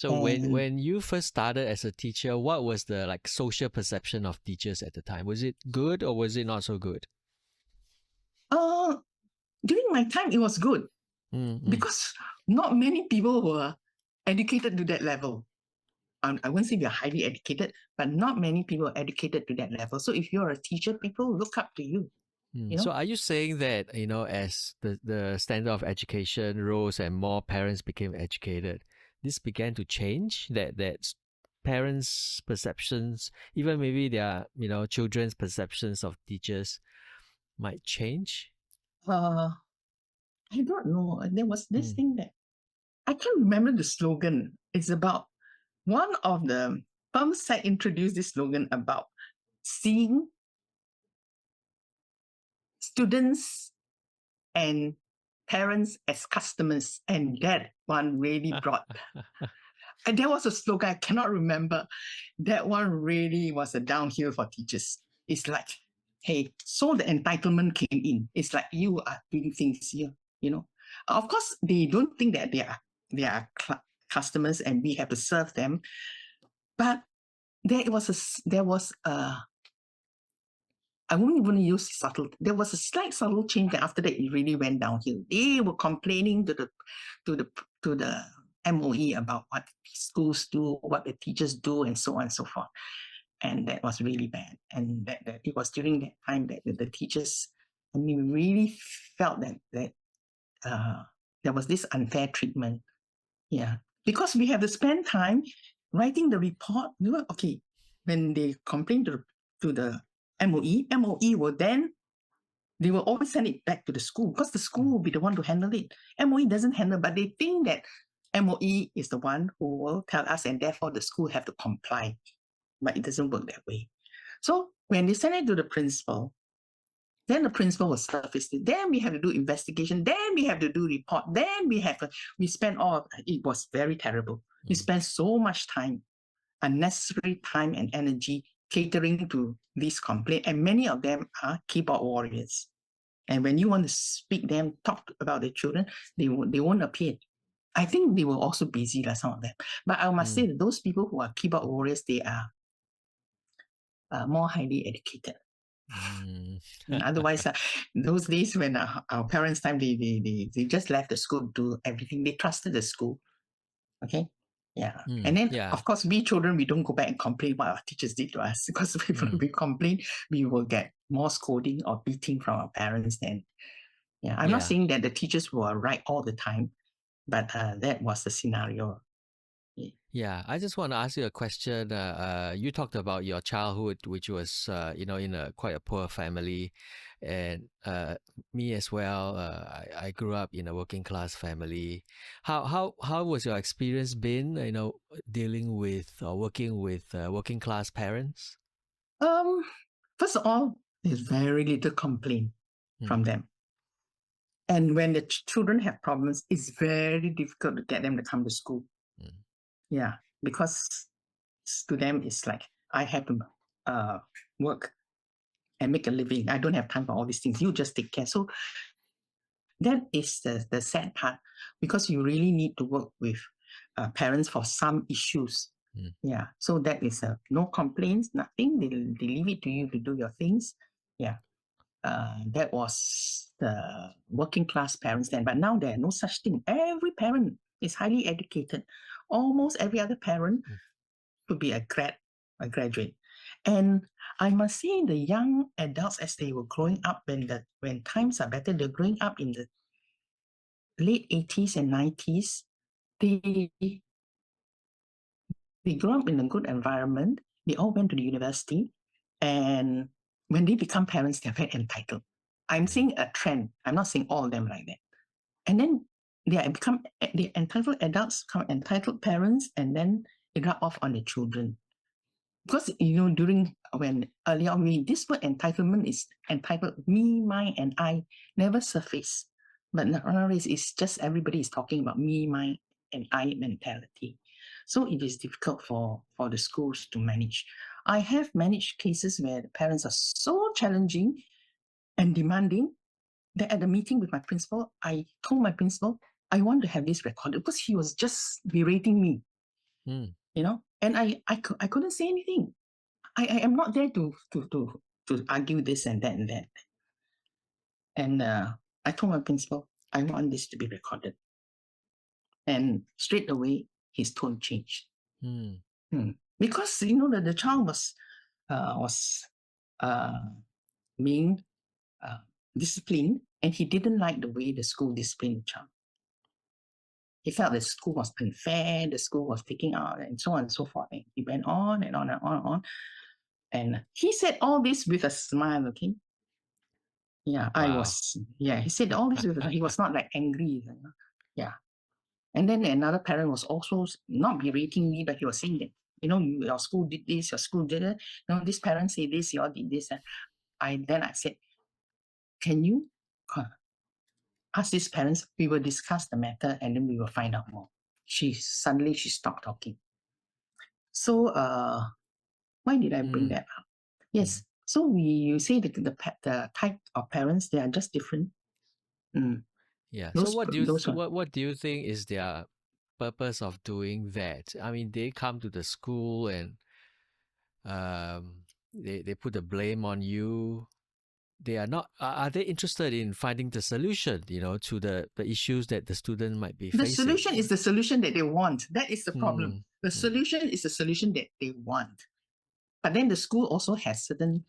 So And when you first started as a teacher, what was the like social perception of teachers at the time? Was it good or was it not so good? during my time, it was good because not many people were educated to that level. I wouldn't say we are highly educated, but not many people are educated to that level. So if you're a teacher, people look up to you. You know? So are you saying that, you know, as the standard of education rose and more parents became educated, this began to change, that parents' perceptions, even maybe their, you know, children's perceptions of teachers might change? I don't know. There was this thing that I can't remember the slogan. It's about one of the firms had introduced this slogan about seeing students and parents as customers, and that one really brought. And there was a slogan I cannot remember. That one really was a downhill for teachers. It's like, hey, so the entitlement came in. It's like you are doing things here, you know. Of course, they don't think that they are customers and we have to serve them. But there was a I won't even use subtle. There was a slight subtle change that after that it really went downhill. They were complaining to the MOE about what schools do, what the teachers do, and so on and so forth. And that was really bad. And that it was during that time that the teachers, I mean, really felt that there was this unfair treatment. Yeah, because we have to spend time writing the report. We were okay when they complain to the MOE will then, they will always send it back to the school because the school will be the one to handle it. MOE doesn't handle, but they think that MOE is the one who will tell us and therefore the school have to comply. But it doesn't work that way. So when they send it to the principal, then the principal will surface it. Then we have to do investigation. Then we have to do report. Then we spend it was very terrible. We spent so much time, unnecessary time and energy catering to these complaints. And many of them are keyboard warriors. And when you want to speak them, talk about the children, they won't appear. I think they were also busy, like some of them. But I must say that those people who are keyboard warriors, they are more highly educated. And otherwise, those days when our parents' time, they just left the school to do everything. They trusted the school. Okay. Yeah. And then, of course, we children, we don't go back and complain what our teachers did to us because if we complain, we will get more scolding or beating from our parents. Then, I'm not saying that the teachers were right all the time, but that was the scenario. Yeah, I just want to ask you a question. You talked about your childhood, which was, you know, in quite a poor family, and me as well. I grew up in a working class family. How was your experience been? You know, dealing with or working with working class parents. First of all, there's very little complaint from them. And when the children have problems, it's very difficult to get them to come to school. Yeah, because to them, it's like, I have to work and make a living. I don't have time for all these things. You just take care. So that is the sad part because you really need to work with parents for some issues. Yeah, so that is no complaints, nothing. They leave it to you to do your things. Yeah. That was the working class parents then. But now there are no such thing. Every parent is highly educated. Almost every other parent could be a graduate. And I must say the young adults as they were growing up when times are better, they're growing up in the late 80s and 90s. They grew up in a good environment. They all went to the university. And when they become parents, they're very entitled. I'm seeing a trend. I'm not saying all of them like that. And then the entitled adults become entitled parents, and then it rub off on the children. Because, when earlier on, this word entitlement is entitled, me, mine, and I never surface. But nowadays, it's just everybody is talking about me, mine, and I mentality. So it is difficult for the schools to manage. I have managed cases where the parents are so challenging and demanding that at the meeting with my principal, I told my principal, I want to have this recorded because he was just berating me. And I couldn't say anything. I am not there to argue this and that and that. And I told my principal, I want this to be recorded. And straight away, his tone changed. Because that the child was being disciplined, and he didn't like the way the school disciplined the child. He felt the school was unfair, the school was taking out, and so on and so forth. And he went on and on and on and on. And he said all this with a smile, okay? Yeah, Wow. he said all this with, he was not like angry. Yeah. And then another parent was also not berating me, but he was saying that, your school did this, your school did it. This parent said this, you all did this. And I said, can you ask these parents? We will discuss the matter and then we will find out more. She stopped talking. So why did I bring that up? Yes. So you say the type of parents, they are just different. Yeah. So what do you think is their purpose of doing that? I mean, they come to the school and they put the blame on you. They are not. Are they interested in finding the solution? To the issues that the student might be facing. The solution is the solution that they want. That is the problem. The solution is the solution that they want. But then the school also has certain,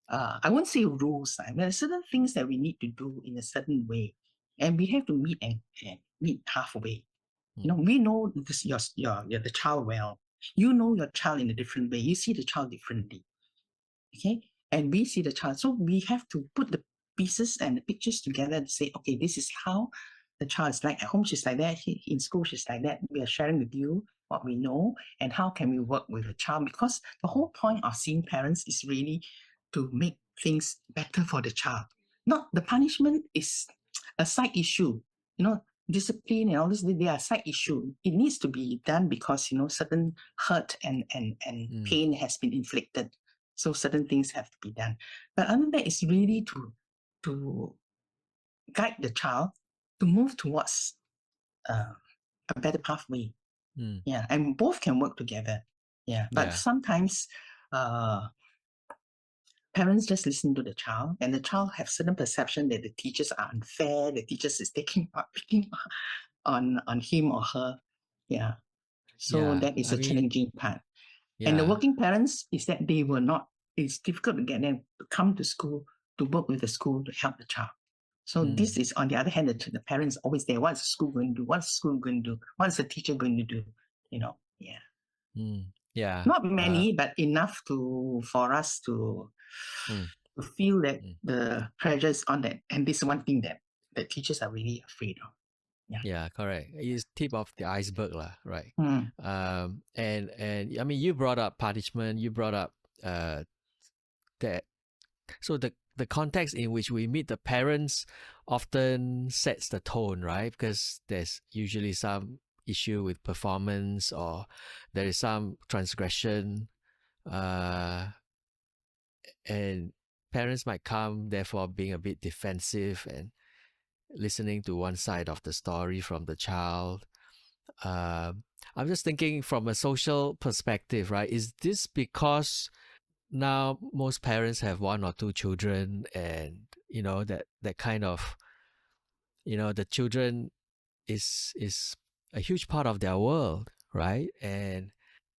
I won't say rules. There are certain things that we need to do in a certain way, and we have to meet and meet halfway. We know the child well. You know your child in a different way. You see the child differently. Okay, and we see the child, so we have to put the pieces and the pictures together and say, okay, this is how the child is like at home. She's like that. In school, she's like that. We are sharing with you what we know and how can we work with the child, because the whole point of seeing parents is really to make things better for the child. Not the punishment is a side issue. Discipline and all this, they are side issue. It needs to be done because certain hurt and pain has been inflicted. So certain things have to be done. But other than that, it's really to guide the child to move towards a better pathway. Yeah, and both can work together. Yeah, but sometimes parents just listen to the child, and the child have certain perception that the teachers are unfair. The teachers is picking on him or her. Yeah, so that is a challenging part. And the working parents is that they will not. It's difficult to get them to come to school, to work with the school to help the child. So this is, on the other hand, the parents always there. What's the school going to do? What's the school going to do? What's the teacher going to do? Yeah. Not many, but enough for us to feel that the pressure is on that. And this is one thing that the teachers are really afraid of. Yeah, correct. It's tip of the iceberg, right? And I mean, you brought up punishment. You brought up that. So the context in which we meet the parents often sets the tone, right? Because there's usually some issue with performance, or there is some transgression, and parents might come therefore being a bit defensive and listening to one side of the story from the child. I'm just thinking from a social perspective, right? Is this because now most parents have one or two children, and that kind of the children is a huge part of their world, right? And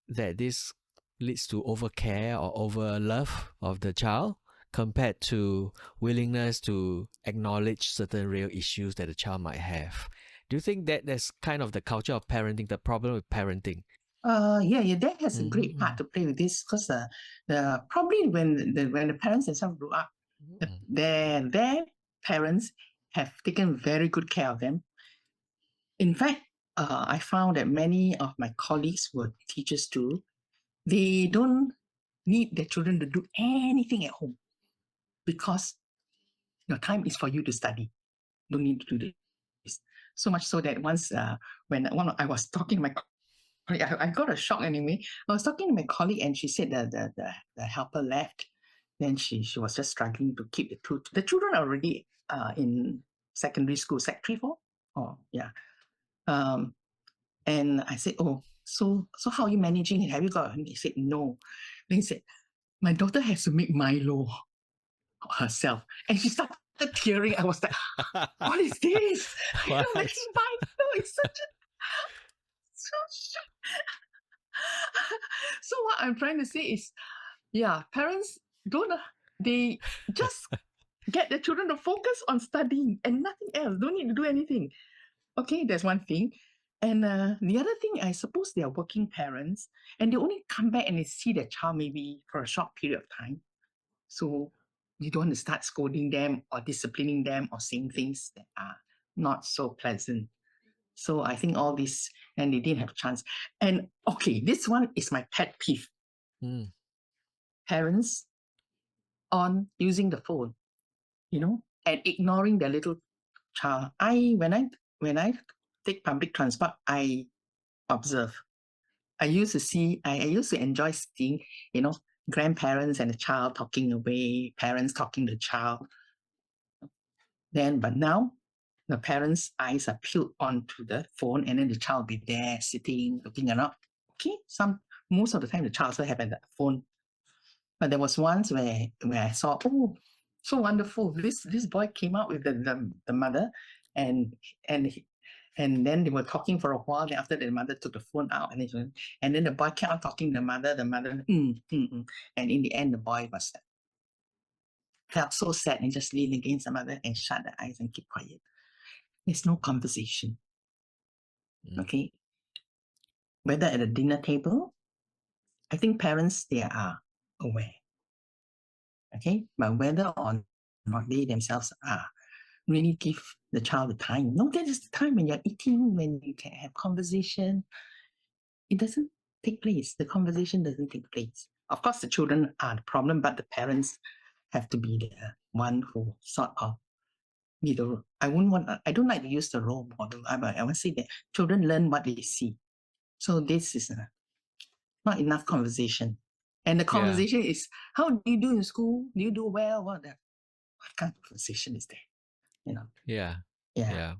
that this leads to overcare or over love of the child compared to willingness to acknowledge certain real issues that the child might have. Do you think that that's kind of the culture of parenting, the problem with parenting? That has a great part to play with this, because the probably when the parents themselves grew up, their parents have taken very good care of them. In fact, I found that many of my colleagues were teachers too. They don't need their children to do anything at home, because your time is for you to study. Don't need to do this. So much so that once when I was talking to my I got a shock anyway. I was talking to my colleague and she said that the helper left. Then she was just struggling to keep the two. The children are already in secondary school, Sec 3, 4. Oh, yeah. And I said, oh, so how are you managing it? Have you got? And he said, no. Then he said, my daughter has to make Milo herself. And she started tearing. I was like, what is this? What? Making Milo. It's such a... So what I'm trying to say is, yeah, parents don't, they just get their children to focus on studying and nothing else. Don't need to do anything. Okay, that's one thing. And the other thing, I suppose they are working parents and they only come back and they see their child maybe for a short period of time. So you don't want to start scolding them or disciplining them or saying things that are not so pleasant. So I think all this, and they didn't have a chance. And okay, this one is my pet peeve. Mm. Parents on using the phone, and ignoring their little child. When I take public transport, I observe. I used to enjoy seeing, grandparents and the child talking away, parents talking to the child. But now the parents' eyes are peeled onto the phone, and then the child will be there sitting, looking around. Okay, most of the time the child also have the phone. But there was once where I saw, oh, so wonderful. This boy came out with the mother, and then they were talking for a while. Then after the mother took the phone out, and then the boy kept on talking to the mother. The mother, and in the end, the boy felt so sad and just leaned against the mother and shut the eyes and keep quiet. There's no conversation. Okay, whether at a dinner table, I think parents, they are aware. Okay, but whether or not they themselves are really give the child the time. No, that is the time when you're eating, when you can have conversation. It doesn't take place. The conversation doesn't take place. Of course, the children are the problem, but the parents have to be the one who sort of be the... I don't like to use the role model. I want to say that children learn what they see. So this is not enough conversation. And the conversation is, how do you do in school? Do you do well? What kind of conversation is there? Yeah. Yeah.